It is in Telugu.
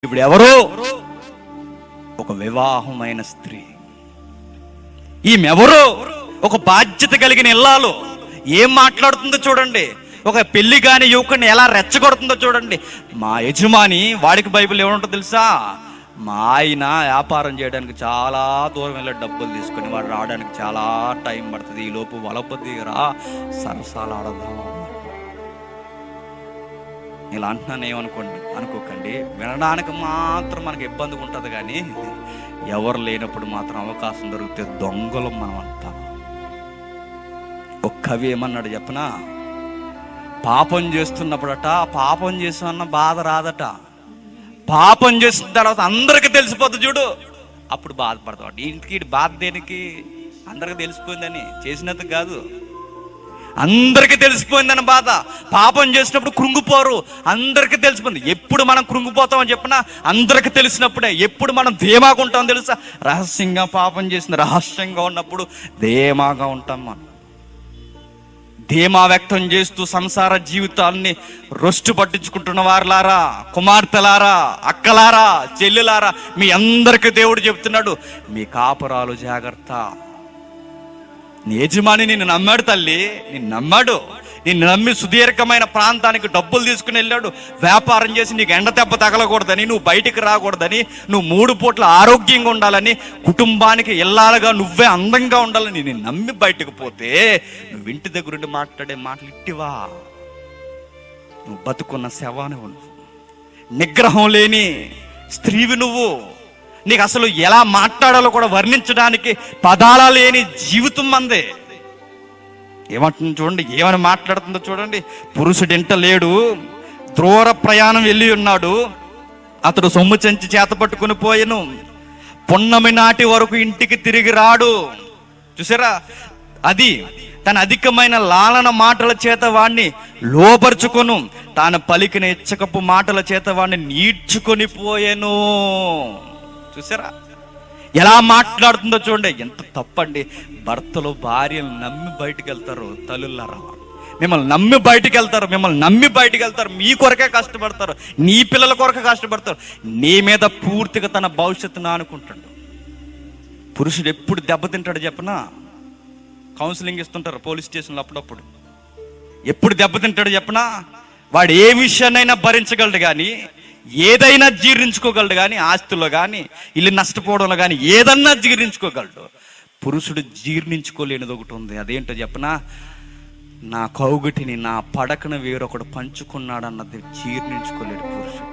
ఇప్పుడు ఎవరో ఒక వివాహమైన స్త్రీ, ఈమెవరో ఒక బాధ్యత కలిగిన ఇల్లాలు. ఏం మాట్లాడుతుందో చూడండి. ఒక పెళ్లి కాని యువకుని ఎలా రెచ్చగొడుతుందో చూడండి. మా యజమాని, వాడికి బైబిల్ ఏమంటుందో తెలుసా? మా ఆయన వ్యాపారం చేయడానికి చాలా దూరం వెళ్ళి డబ్బులు తీసుకుని వాడు రావడానికి చాలా టైం పడుతుంది, ఈ లోపు వలపతిరా సరసాలు ఆడదాం. ఇలా అంటున్నాను, అనుకోకండి. వినడానికి మాత్రం మనకి ఇబ్బందిగా ఉంటుంది, కానీ ఎవరు లేనప్పుడు మాత్రం అవకాశం దొరికితే దొంగలు మనం అంతా. ఒక కవి ఏమన్నాడు చెప్పనా? పాపం చేస్తున్నప్పుడట, పాపం చేస్తున్న బాధ రాదట, పాపం చేసిన తర్వాత అందరికి తెలిసిపోతుంది చూడు, అప్పుడు బాధపడతాడు. ఇంటికి బాధ దేనికి? అందరికి తెలిసిపోయిందని, చేసినందుకు కాదు, అందరికీ తెలిసిపోయిందని బాధ. పాపం చేసినప్పుడు కృంగిపోరు, అందరికీ తెలిసిపోయింది. ఎప్పుడు మనం కృంగిపోతామని చెప్పినా అందరికీ తెలిసినప్పుడే. ఎప్పుడు మనం ధీమాగా ఉంటాం తెలుసా? రహస్యంగా పాపం చేసిన రహస్యంగా ఉన్నప్పుడు ధీమాగా ఉంటాం. మనం ధీమా వ్యక్తం చేస్తూ సంసార జీవితాన్ని రొస్టు పట్టించుకుంటున్న వారులారా, కుమార్తెలారా, అక్కలారా, చెల్లెలారా, మీ అందరికీ దేవుడు చెప్తున్నాడు, మీ కాపురాలు జాగ్రత్త. నీ యజమాని నిన్ను నమ్మాడు తల్లి, నిన్ను నమ్మాడు. నిన్ను నమ్మి సుదీర్ఘమైన ప్రాంతానికి డబ్బులు తీసుకుని వెళ్ళాడు. వ్యాపారం చేసి నీకు ఎండ దెబ్బ తగలకూడదని, నువ్వు బయటికి రాకూడదని, నువ్వు 3 పూట్ల ఆరోగ్యంగా ఉండాలని, కుటుంబానికి ఇల్లాలుగా నువ్వే అందంగా ఉండాలని నేను నమ్మి బయటకు పోతే నువ్వు ఇంటి దగ్గరుండి మాట్లాడే మాటలు ఇట్టివా? నువ్వు బతుకున్న శవాన్ని నువ్వు, నిగ్రహం లేని స్త్రీవి నువ్వు. నీకు అసలు ఎలా మాట్లాడాలో కూడా వర్ణించడానికి పదాల లేని జీవితం మందే. ఏమంటుంది చూడండి, ఏమని మాట్లాడుతుందో చూడండి. పురుషుడు ఇంట లేడు, దూర ప్రయాణం వెళ్ళి ఉన్నాడు, అతడు సొమ్ము చెంచి చేత పట్టుకుని పోయెను, పున్నమి నాటి వరకు ఇంటికి తిరిగి రాడు. చూసారా? అది తన అధికమైన లాలన మాటల చేత వాణ్ణి లోపరుచుకొను, తాను పలికిన ఇచ్చకపు మాటల చేత వాణ్ణి నీడ్చుకొని పోయెను. చూసారా ఎలా మాట్లాడుతుందో చూడండి. ఎంత తప్పండి. భర్తలు భార్యలు నమ్మి బయటికి వెళ్తారు. తల్లులారా, మిమ్మల్ని నమ్మి బయటికి వెళ్తారు, మీ కొరకే కష్టపడతారు, నీ పిల్లల కొరకే కష్టపడతారు, నీ మీద పూర్తిగా తన భవిష్యత్తును ఆనుకుంటాడు. పురుషుడు ఎప్పుడు దెబ్బతింటాడు చెప్పనా? కౌన్సిలింగ్ ఇస్తుంటారు పోలీస్ స్టేషన్లో అప్పుడప్పుడు. ఎప్పుడు దెబ్బతింటాడు చెప్పనా? వాడు ఏ విషయాన్నైనా భరించగలడు, కానీ ఏదైనా జీర్ణించుకోగలడు, కానీ ఆస్తిలో కానీ ఇల్లు నష్టపోవడంలో కానీ ఏదన్నా జీర్ణించుకోగలడు. పురుషుడు జీర్ణించుకోలేనిది ఒకటి ఉంది. అదేంటో చెప్పనా? నా కౌగిటిని, నా పడకను వేరొకడు పంచుకున్నాడు అన్నది జీర్ణించుకోలేడు పురుషుడు.